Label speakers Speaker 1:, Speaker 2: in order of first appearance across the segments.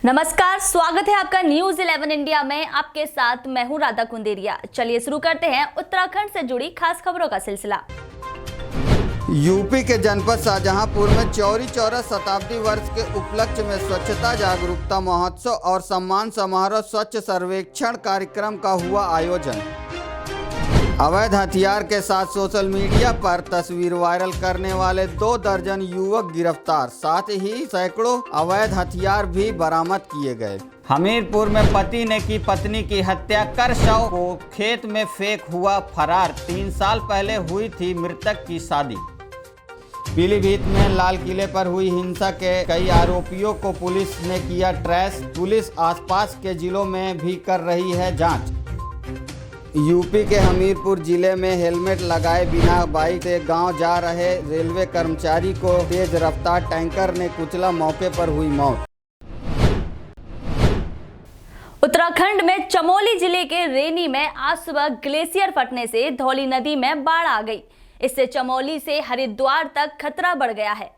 Speaker 1: नमस्कार, स्वागत है आपका न्यूज 11 इंडिया में। आपके साथ मैं हूं राधा कुंदेरिया। चलिए शुरू करते हैं उत्तराखंड से जुड़ी खास खबरों का सिलसिला।
Speaker 2: यूपी के जनपद शाहजहांपुर में चौरी चौरा शताब्दी वर्ष के उपलक्ष्य में स्वच्छता जागरूकता महोत्सव और सम्मान समारोह स्वच्छ सर्वेक्षण कार्यक्रम का हुआ आयोजन। अवैध हथियार के साथ सोशल मीडिया पर तस्वीर वायरल करने वाले 2 दर्जन युवक गिरफ्तार, साथ ही सैकड़ों अवैध हथियार भी बरामद किए गए। हमीरपुर में पति ने की पत्नी की हत्या कर शव को खेत में फेंक हुआ फरार। 3 साल पहले हुई थी मृतक की शादी। पीलीभीत में लाल किले पर हुई हिंसा के कई आरोपियों को पुलिस ने किया ट्रेस। पुलिस आसपास के जिलों में भी कर रही है जांच। यूपी के हमीरपुर जिले में हेलमेट लगाए बिना बाइक से गांव जा रहे रेलवे कर्मचारी को तेज रफ्तार टैंकर ने कुचला, मौके पर हुई मौत।
Speaker 1: उत्तराखंड में चमोली जिले के रेनी में आज सुबह ग्लेशियर फटने से धौली नदी में बाढ़ आ गई। इससे चमोली से हरिद्वार तक खतरा बढ़ गया है।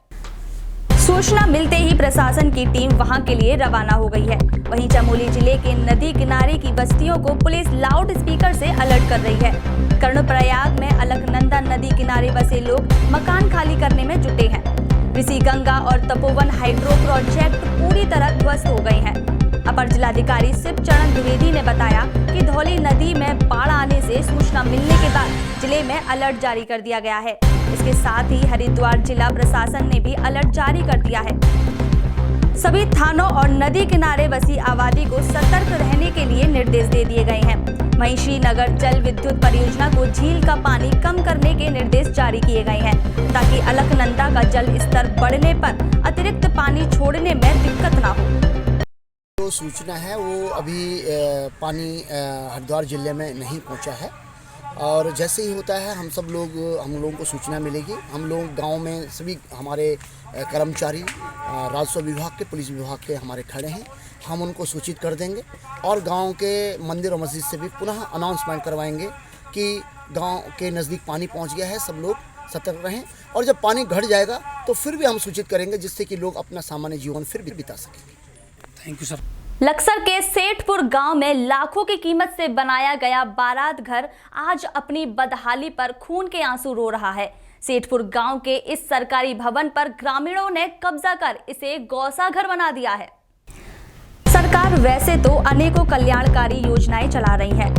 Speaker 1: सूचना मिलते ही प्रशासन की टीम वहां के लिए रवाना हो गई है। वहीं चमोली जिले के नदी किनारे की बस्तियों को पुलिस लाउड स्पीकर से अलर्ट कर रही है। कर्णप्रयाग में अलकनंदा नदी किनारे बसे लोग मकान खाली करने में जुटे हैं। ऋषि गंगा और तपोवन हाइड्रो प्रोजेक्ट पूरी तरह ध्वस्त हो गए हैं। अपर जिलाधिकारी शिवचरण द्विवेदी ने बताया कि धौली नदी में बाढ़ आने से सूचना मिलने के बाद जिले में अलर्ट जारी कर दिया गया है। इसके साथ ही हरिद्वार जिला प्रशासन ने भी अलर्ट जारी कर दिया है। सभी थानों और नदी किनारे बसी आबादी को सतर्क रहने के लिए निर्देश दे दिए गए हैं। वहीं श्रीनगर जल विद्युत परियोजना को झील का पानी कम करने के निर्देश जारी किए गए हैं, ताकि अलकनंदा का जल स्तर बढ़ने पर अतिरिक्त पानी छोड़ने में दिक्कत न हो।
Speaker 3: जो सूचना है वो अभी पानी हरिद्वार जिले में नहीं पहुंचा है, और जैसे ही होता है हम लोगों को सूचना मिलेगी। हम लोग गांव में सभी हमारे कर्मचारी राजस्व विभाग के, पुलिस विभाग के हमारे खड़े हैं। हम उनको सूचित कर देंगे और गांव के मंदिर और मस्जिद से भी पुनः अनाउंसमेंट करवाएंगे कि गांव के नज़दीक पानी पहुंच गया है, सब लोग सतर्क रहें। और जब पानी घट जाएगा तो फिर भी हम सूचित करेंगे, जिससे कि लोग अपना सामान्य जीवन फिर भी बिता सकेंगे। Thank you sir.
Speaker 1: लक्सर के सेठपुर गांव में लाखों की कीमत से बनाया गया बारात घर आज अपनी बदहाली पर खून के आंसू रो रहा है। सेठपुर गांव के इस सरकारी भवन पर ग्रामीणों ने कब्जा कर इसे गौसा घर बना दिया है। सरकार वैसे तो अनेकों कल्याणकारी योजनाएं चला रही है,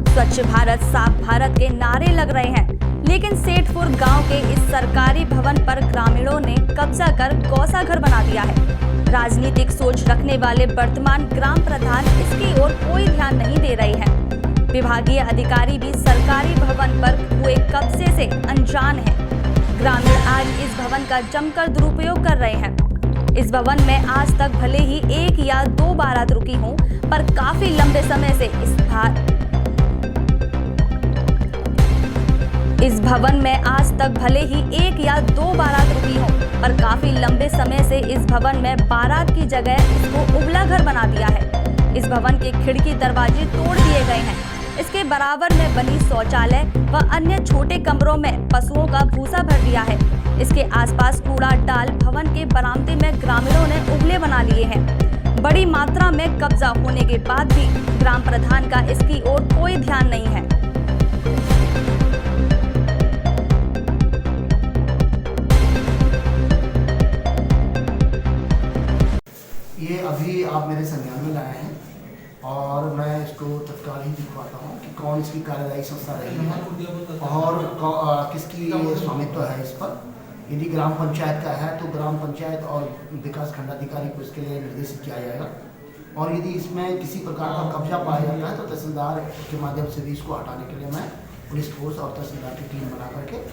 Speaker 1: स्वच्छ भारत, साफ भारत के नारे लग रहे हैं, लेकिन सेठपुर गांव के इस सरकारी भवन पर ग्रामीणों ने कब्जा कर गौसा घर बना दिया है। राजनीतिक सोच रखने वाले वर्तमान ग्राम प्रधान इसकी ओर कोई ध्यान नहीं दे रहे हैं। विभागीय अधिकारी भी सरकारी भवन पर हुए कब्जे से अनजान हैं। ग्रामीण आज इस भवन का जमकर दुरुपयोग कर रहे हैं। इस भवन में आज तक भले ही 1 या 2 बारात रुकी हों, पर काफी लंबे समय से इस भवन में आज तक भले ही 1 या 2 बारात रुकी हों, पर काफी लंबे समय से इस भवन में बारात की जगह इसको उबला घर बना दिया है। इस भवन के खिड़की दरवाजे तोड़ दिए गए हैं। इसके बराबर में बनी शौचालय व अन्य छोटे कमरों में पशुओं का भूसा भर दिया है। इसके आसपास कूड़ा डाल भवन के बरामदे में ग्रामीणों ने उबले बना लिए हैं। बड़ी मात्रा में कब्जा होने के बाद भी ग्राम प्रधान का इसकी ओर कोई ध्यान नहीं है।
Speaker 3: ये अभी आप मेरे संज्ञान में लाए हैं और मैं इसको तत्काल ही दिखवाता हूँ कि कौन इसकी कार्यदायी संस्था रही है और किसकी स्वामित्व है इस पर। यदि ग्राम पंचायत का है तो ग्राम पंचायत और विकास खंडाधिकारी को इसके लिए निर्देशित किया जाएगा, और यदि इसमें किसी प्रकार का कब्जा पाया जाता है तो तहसीलदार के माध्यम से भी इसको हटाने के लिए मैं पुलिस फोर्स और तहसीलदार की टीम बना करके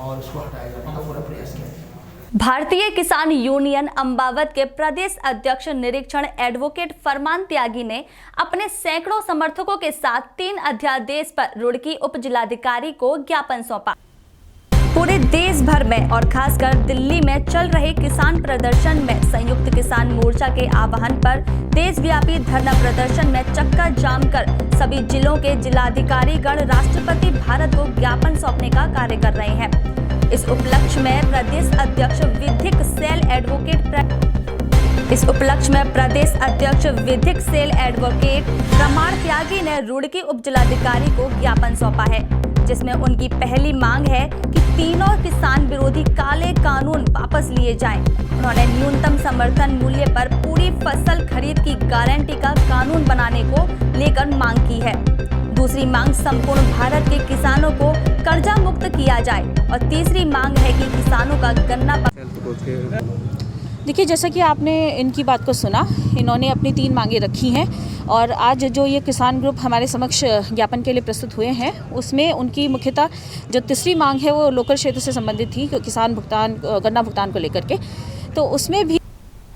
Speaker 3: और इसको हटाया जाने का पूरा प्रयास किया जाएगा।
Speaker 1: भारतीय किसान यूनियन अम्बावत के प्रदेश अध्यक्ष निरीक्षण एडवोकेट फरमान त्यागी ने अपने सैकड़ों समर्थकों के साथ 3 अध्यादेश पर रुड़की उप जिलाधिकारी को ज्ञापन सौंपा। पूरे देश भर में और खासकर दिल्ली में चल रहे किसान प्रदर्शन में संयुक्त किसान मोर्चा के आह्वान पर देशव्यापी धरना प्रदर्शन में चक्का जाम कर सभी जिलों के जिलाधिकारीगण राष्ट्रपति भारत को ज्ञापन सौंपने का कार्य कर रहे हैं। इस उपलक्ष्य में प्रदेश अध्यक्ष विधिक सेल एडवोकेट इस उपलक्ष्य में प्रदेश अध्यक्ष विधिक सेल एडवोकेट प्रमाण त्यागी ने रुड़की उपजिलाधिकारी को ज्ञापन सौंपा है, जिसमें उनकी पहली मांग है कि तीनों किसान विरोधी काले कानून वापस लिए जाएं। उन्होंने न्यूनतम समर्थन मूल्य पर पूरी फसल खरीद की गारंटी का कानून बनाने को लेकर मांग की है। दूसरी मांग संपूर्ण भारत के किसानों को कर्जा मुक्त किया जाए और तीसरी मांग है कि किसानों का गन्ना।
Speaker 4: देखिए, जैसा कि आपने इनकी बात को सुना, इन्होंने अपनी 3 मांगें रखी हैं और आज जो ये किसान ग्रुप हमारे समक्ष ज्ञापन के लिए प्रस्तुत हुए हैं, उसमें उनकी मुख्यतः जो तीसरी मांग है वो लोकल क्षेत्र से संबंधित थी, किसान भुगतान, गन्ना भुगतान को लेकर के। तो उसमें भी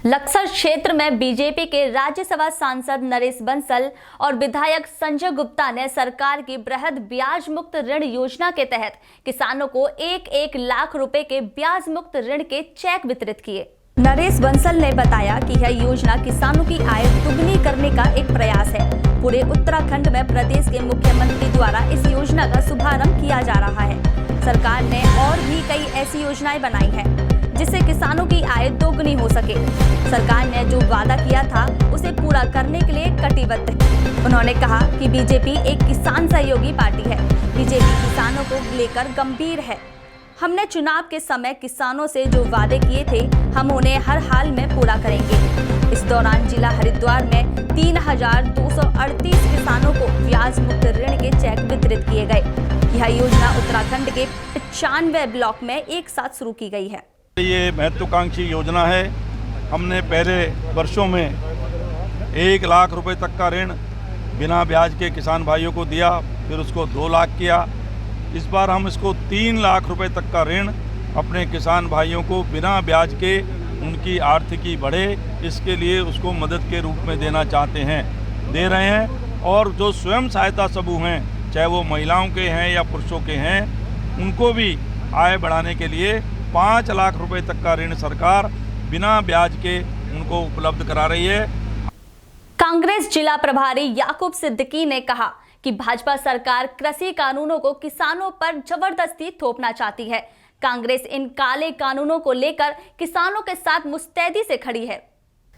Speaker 1: लक्सर क्षेत्र में बीजेपी के राज्यसभा सांसद नरेश बंसल और विधायक संजय गुप्ता ने सरकार की बृहद ब्याज मुक्त ऋण योजना के तहत किसानों को 1-1 लाख रुपए के ब्याज मुक्त ऋण के चेक वितरित किए। नरेश बंसल ने बताया कि यह योजना किसानों की आय दुगनी करने का एक प्रयास है। पूरे उत्तराखंड में प्रदेश के मुख्यमंत्री द्वारा इस योजना का शुभारंभ किया जा रहा है। सरकार ने और भी कई ऐसी योजनाएं बनाई हैं जिससे किसानों की आय दोगुनी हो सके। सरकार ने जो वादा किया था उसे पूरा करने के लिए कटिबद्ध है। उन्होंने कहा कि बीजेपी एक किसान सहयोगी पार्टी है। बीजेपी किसानों को लेकर गंभीर है। हमने चुनाव के समय किसानों से जो वादे किए थे, हम उन्हें हर हाल में पूरा करेंगे। इस दौरान जिला हरिद्वार में 3,238 किसानों को ब्याज मुक्त ऋण के चेक वितरित किए गए। यह योजना उत्तराखंड के 95 ब्लॉक में एक साथ शुरू की गई है।
Speaker 5: ये महत्वाकांक्षी योजना है। हमने पहले वर्षों में 1 लाख रुपए तक का ऋण बिना ब्याज के किसान भाइयों को दिया, फिर उसको 2 लाख किया। इस बार हम इसको 3 लाख रुपए तक का ऋण अपने किसान भाइयों को बिना ब्याज के, उनकी आर्थिकी बढ़े इसके लिए उसको मदद के रूप में देना चाहते हैं, दे रहे हैं। और जो स्वयं सहायता समूह हैं, चाहे वो महिलाओं के हैं या पुरुषों के हैं, उनको भी आय बढ़ाने के लिए 5 लाख रुपए तक का ऋण सरकार बिना ब्याज के उनको उपलब्ध करा रही है।
Speaker 1: कांग्रेस जिला प्रभारी याकूब सिद्दीकी ने कहा कि भाजपा सरकार कृषि कानूनों को किसानों पर जबरदस्ती थोपना चाहती है। कांग्रेस इन काले कानूनों को लेकर किसानों के साथ मुस्तैदी से खड़ी है।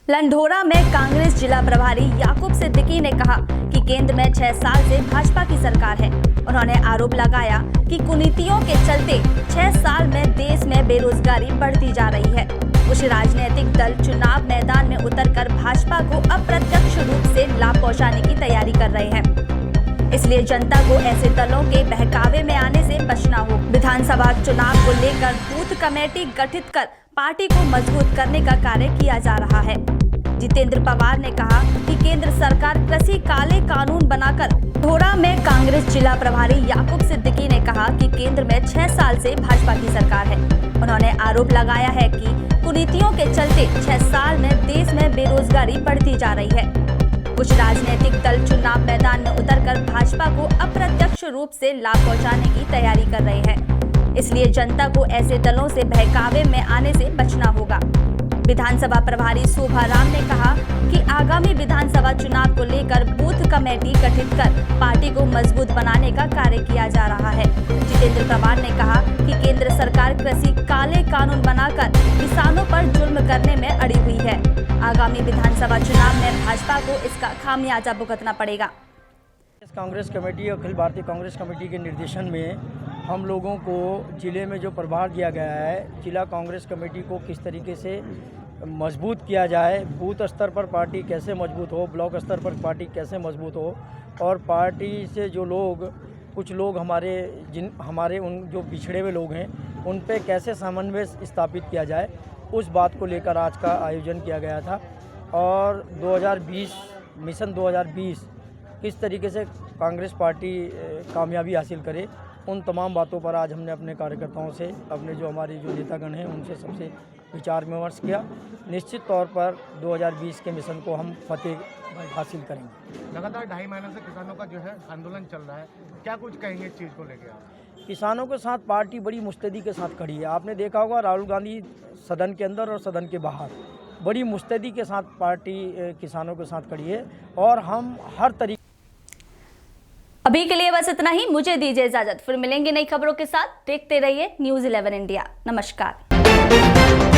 Speaker 1: लंढोरा में कांग्रेस जिला प्रभारी याकूब सिद्दीकी ने कहा कि केंद्र में 6 साल से भाजपा की सरकार है। उन्होंने आरोप लगाया कि कुनीतियों के चलते 6 साल में देश में बेरोजगारी बढ़ती जा रही है। कुछ राजनीतिक दल चुनाव मैदान में उतरकर भाजपा को अप्रत्यक्ष रूप से लाभ पहुंचाने की तैयारी कर रहे हैं। इसलिए जनता को ऐसे दलों के बहकावे में आने से बचना हो। विधानसभा चुनाव को लेकर बूथ कमेटी गठित कर पार्टी को मजबूत करने का कार्य किया जा रहा है। जितेंद्र पवार ने कहा कि केंद्र सरकार कृषि काले कानून बनाकर। धोरा में कांग्रेस जिला प्रभारी याकूब सिद्दीकी ने कहा कि केंद्र में 6 साल से भाजपा की सरकार है। उन्होंने आरोप लगाया है कि कुनीतियों के चलते 6 साल में देश में बेरोजगारी बढ़ती जा रही है। कुछ राजनीतिक दल चुनाव मैदान में उतरकर भाजपा को अप्रत्यक्ष रूप से लाभ पहुंचाने की तैयारी कर रहे हैं। इसलिए जनता को ऐसे दलों से बहकावे में आने से बचना होगा। विधानसभा प्रभारी शोभा राम ने कहा कि आगामी विधानसभा चुनाव को लेकर बूथ कमेटी गठित कर पार्टी को मजबूत बनाने का कार्य किया जा रहा है। जितेंद्र पवार ने कहा कि केंद्र सरकार कृषि काले कानून बनाकर किसानों पर जुल्म करने में अड़ी हुई है। आगामी विधानसभा चुनाव में भाजपा को इसका खामियाजा भुगतना पड़ेगा।
Speaker 6: कांग्रेस कमेटी, अखिल भारतीय कांग्रेस कमेटी के निर्देशन में हम लोगों को जिले में जो प्रभार दिया गया है, जिला कांग्रेस कमेटी को किस तरीके से मजबूत किया जाए, बूथ स्तर पर पार्टी कैसे मजबूत हो, ब्लॉक स्तर पर पार्टी कैसे मजबूत हो, और पार्टी से जो लोग, कुछ लोग हमारे उन जो पिछड़े हुए लोग हैं, उन पे कैसे समन्वय स्थापित किया जाए, उस बात को लेकर आज का आयोजन किया गया था। और 2020 मिशन 2020 किस तरीके से कांग्रेस पार्टी कामयाबी हासिल करे, उन तमाम बातों पर आज हमने अपने कार्यकर्ताओं से, अपने जो हमारे जो नेतागण हैं, उनसे सबसे विचार विमर्श किया। निश्चित तौर पर 2020 के मिशन को हम फतेह हासिल करेंगे।
Speaker 7: लगातार 2.5 महीने से किसानों का जो है आंदोलन चल रहा है, क्या कुछ कहेंगे इस चीज़ को लेकर आप?
Speaker 6: किसानों के साथ पार्टी बड़ी मुस्तैदी के साथ खड़ी है। आपने देखा होगा राहुल गांधी सदन के अंदर और सदन के बाहर बड़ी मुस्तैदी के साथ पार्टी किसानों के साथ खड़ी है, और हम हर तरीके।
Speaker 1: अभी के लिए बस इतना ही। मुझे दीजिए इजाजत, फिर मिलेंगे नई खबरों के साथ। देखते रहिए न्यूज़ 11 इंडिया। नमस्कार।